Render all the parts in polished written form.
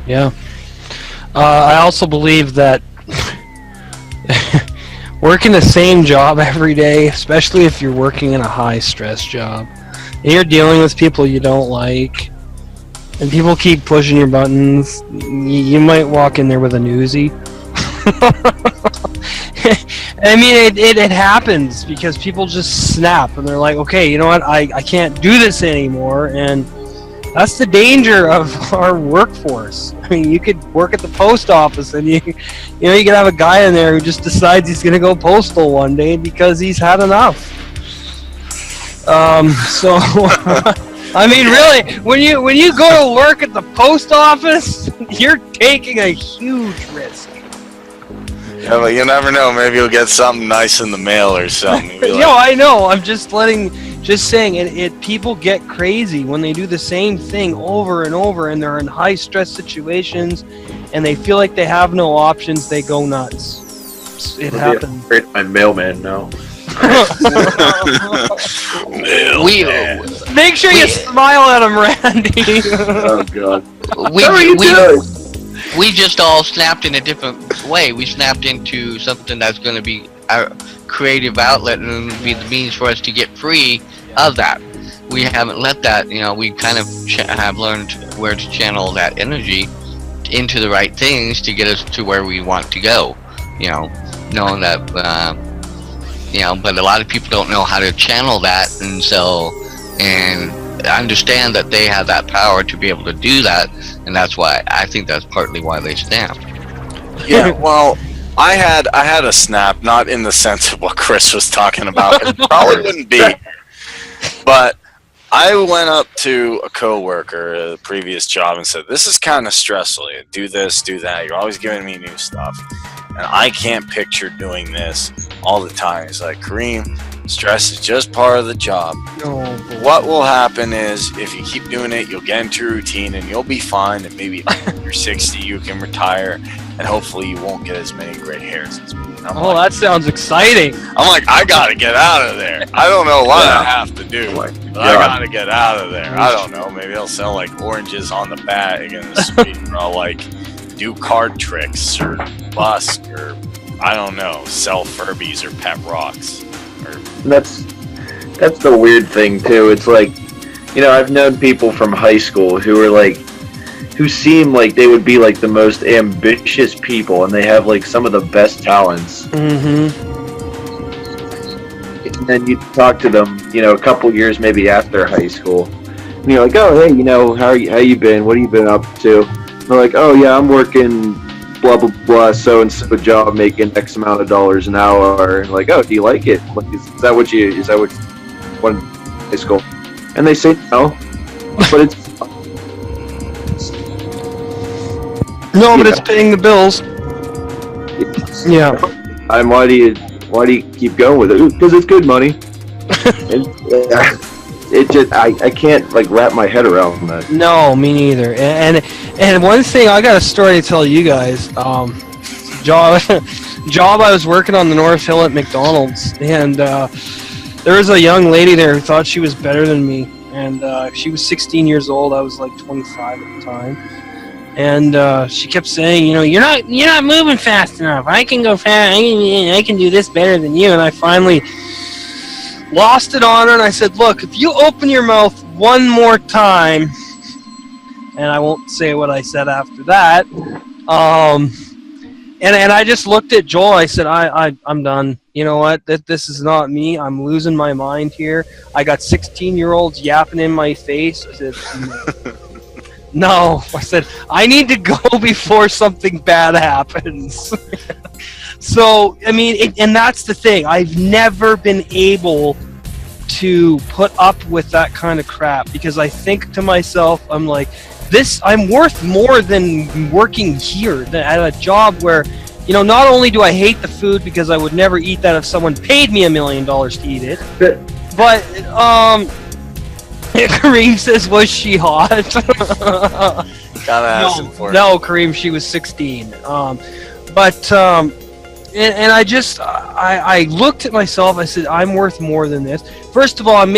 Yeah. I also believe that working the same job every day, especially if you're working in a high-stress job, and you're dealing with people you don't like, and people keep pushing your buttons, you might walk in there with an Uzi. I mean, it happens because people just snap and they're like, okay, you know what, I can't do this anymore, and that's the danger of our workforce. I mean, you could work at the post office and you could have a guy in there who just decides he's going to go postal one day because he's had enough. So, I mean, really, when you go to work at the post office, you're taking a huge risk. Yeah, but you never know. Maybe you'll get something nice in the mail or something. No, I know. I'm just saying, it people get crazy when they do the same thing over and over, and they're in high stress situations, and they feel like they have no options. They go nuts. It happens. My mailman now. Make sure you smile at him, Randy. Oh God. We just all snapped in a different way. We snapped into something that's going to be our creative outlet and be the means for us to get free of that. We haven't let that, we kind of have learned where to channel that energy into the right things to get us to where we want to go, knowing that, but a lot of people don't know how to channel that, and understand that they have that power to be able to do that, and that's why I think that's partly why they snap. Yeah, well, I had a snap, not in the sense of what Chris was talking about. It probably wouldn't be, but I went up to a coworker at a previous job and said, "This is kind of stressful. You do this, do that. You're always giving me new stuff, and I can't picture doing this all the time." He's like, "Kareem, stress is just part of the job. What will happen is if you keep doing it, you'll get into a routine and you'll be fine, and maybe when you're 60 you can retire, and hopefully you won't get as many gray hairs as me." That sounds exciting. I'm like, I gotta get out of there. I don't know what I have to do, but I gotta get out of there. I don't know, maybe I'll sell like oranges on the bag in the street, or I'll like do card tricks or busk, or I don't know, sell Furbies or pet rocks. That's the weird thing too. It's like, I've known people from high school who seem like they would be like the most ambitious people, and they have like some of the best talents. Mm-hmm. And then you talk to them, a couple years maybe after high school, and you're like, "Oh, hey, how you been? What have you been up to?" And they're like, "Oh yeah, I'm working blah blah blah so and so job, making X amount of dollars an hour." And like, "Oh, do you like it? Like, is that what you want in high school?" And they say no, but it's but it's paying the bills. Yeah. And why do you keep going with it? Because it's good money. It just I can't like wrap my head around that. No, me neither. And one thing, I got a story to tell you guys. Job I was working on the North Hill at McDonald's, and there was a young lady there who thought she was better than me, and she was 16 years old. I was like 25 at the time, and she kept saying, you're not moving fast enough. I can go fast. I can do this better than you. And I finally lost it on her, and I said, "Look, if you open your mouth one more time," and I won't say what I said after that, and I just looked at Joel. I said, I'm done. You know what? This is not me. I'm losing my mind here. I got 16-year-olds yapping in my face. I said, no. I said, I need to go before something bad happens. So, I mean, and that's the thing. I've never been able to put up with that kind of crap, because I think to myself, I'm like, I'm worth more than working here at a job where, not only do I hate the food because I would never eat that if someone paid me $1 million to eat it, but Kareem says, was she hot? Gotta ask him for it. No, Kareem, she was 16. And I looked at myself. I said, I'm worth more than this. First of all, I'm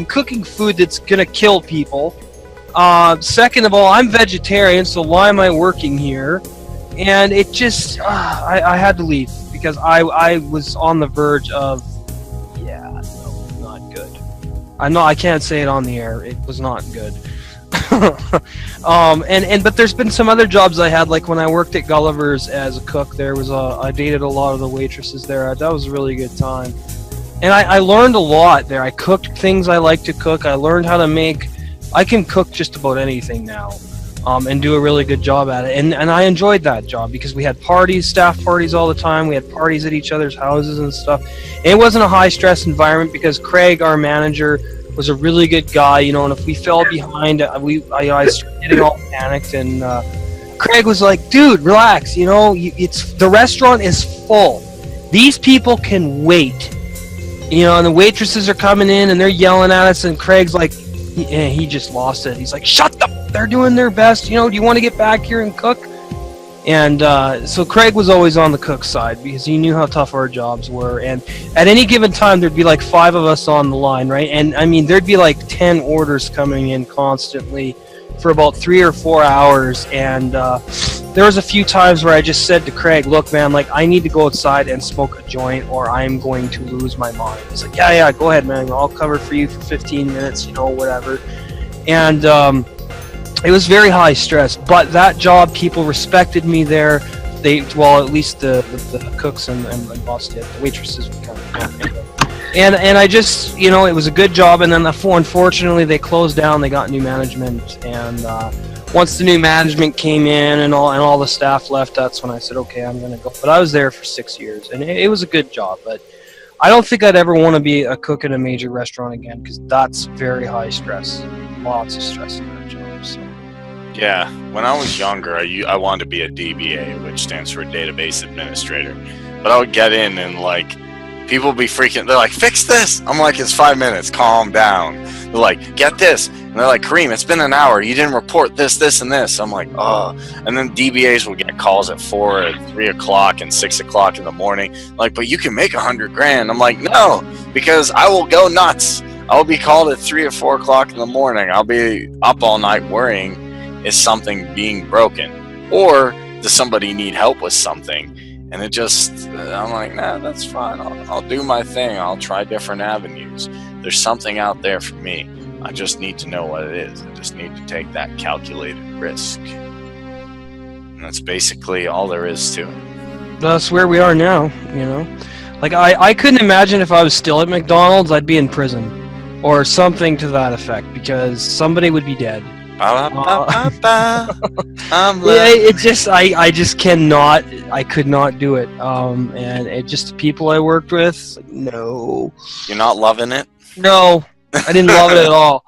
cooking food that's gonna kill people. Second of all, I'm vegetarian, so why am I working here? And it just, I had to leave because I was on the verge of, yeah, no, not good. I can't say it on the air. It was not good. But there's been some other jobs I had, like when I worked at Gulliver's as a cook. I dated a lot of the waitresses there. That was a really good time, and I learned a lot there. I cooked things I like to cook. I learned how to make. I can cook just about anything now, and do a really good job at it. And I enjoyed that job because we had parties, staff parties all the time. We had parties at each other's houses and stuff. And it wasn't a high stress environment because Craig, our manager, was a really good guy, you know, and if we fell behind, I started getting all panicked, and Craig was like, dude, relax, you know, the restaurant is full. These people can wait, you know, and the waitresses are coming in and they're yelling at us, and Craig's like, he just lost it. He's like, shut up, they're doing their best, you know, do you want to get back here and cook? And so Craig was always on the cook side because he knew how tough our jobs were. And at any given time, there'd be like 5 of us on the line, right? And I mean, there'd be like 10 orders coming in constantly for about 3 or 4 hours. And there was a few times where I just said to Craig, look, man, like I need to go outside and smoke a joint or I'm going to lose my mind. He's like, yeah, go ahead, man. I'll cover for you for 15 minutes, you know, whatever. And it was very high stress, but that job, people respected me there. At least the cooks and boss did. The waitresses would kind of, and I just, you know, it was a good job. And then unfortunately, they closed down. They got new management, and once the new management came in and all the staff left, that's when I said, okay, I'm gonna go. But I was there for 6 years, and it was a good job. But I don't think I'd ever want to be a cook in a major restaurant again because that's very high stress. Lots of stress in that job. So. Yeah, when I was younger, I wanted to be a DBA, which stands for Database Administrator. But I would get in and, like, people would be freaking, they're like, fix this! I'm like, it's 5 minutes, calm down. They're like, get this! And they're like, Kareem, it's been an hour, you didn't report this, this, and this. I'm like, oh. And then DBAs will get calls at 4, at 3 o'clock, and 6 o'clock in the morning. Like, but you can make $100,000. I'm like, no, because I will go nuts. I'll be called at 3 or 4 o'clock in the morning. I'll be up all night worrying, is something being broken, or does somebody need help with something? And it just, I'm like, nah, that's fine. I'll do my thing. I'll try different avenues. There's something out there for me. I just need to know what it is. I just need to take that calculated risk. And that's basically all there is to it. That's where we are now, you know. Like I couldn't imagine if I was still at McDonald's, I'd be in prison or something to that effect because somebody would be dead. It just I just cannot, I could not do it, and it just the people I worked with, like, no. You're not loving it? No, I didn't love it at all.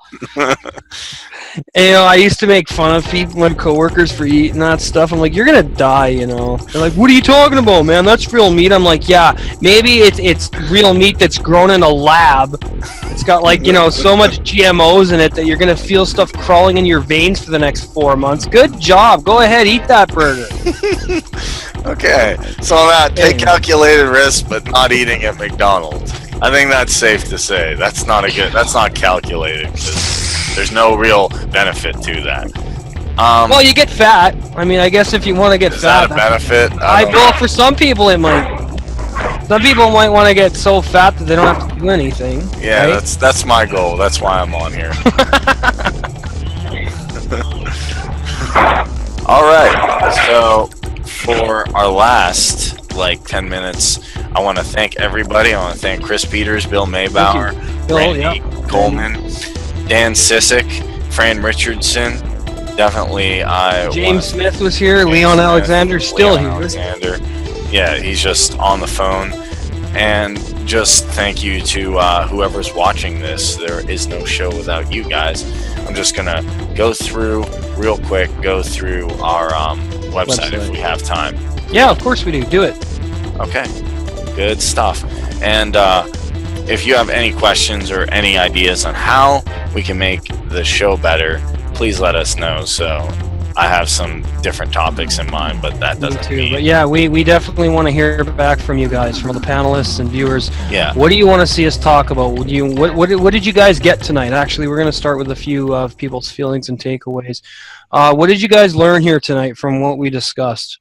And, you know, I used to make fun of people, my coworkers, for eating that stuff. I'm like, you're gonna die, you know. They're like, what are you talking about, man? That's real meat. I'm like, yeah, maybe it's real meat that's grown in a lab. It's got, like, you know, so much GMOs in it that you're gonna feel stuff crawling in your veins for the next 4 months. Good job. Go ahead, eat that burger. Okay, so take calculated risk, but not eating at McDonald's. I think that's safe to say. That's not calculated. There's no real benefit to that. Well, you get fat. I mean, I guess if you want to get is fat, that a benefit? Well, for some people it might. Some people might want to get so fat that they don't have to do anything. Yeah, right? that's my goal. That's why I'm on here. All right. So for our last 10 minutes, I want to thank everybody. I want to thank Chris Peters, Bill Maybauer, Randy Coleman, Dan Sissick, Fran Richardson. Definitely, James Smith was here. Leon Alexander still here. Alexander. Yeah, he's just on the phone. And just thank you to whoever's watching this. There is no show without you guys. I'm just gonna go through real quick. Go through our website if we have time. Yeah, of course we do. Do it. Okay, good stuff. And if you have any questions or any ideas on how we can make the show better, please let us know. So I have some different topics in mind, but that Me doesn't too. mean. But yeah, we definitely want to hear back from you guys, from the panelists and viewers. Yeah. What do you want to see us talk about? What did you guys get tonight? Actually, we're going to start with a few of people's feelings and takeaways. What did you guys learn here tonight from what we discussed?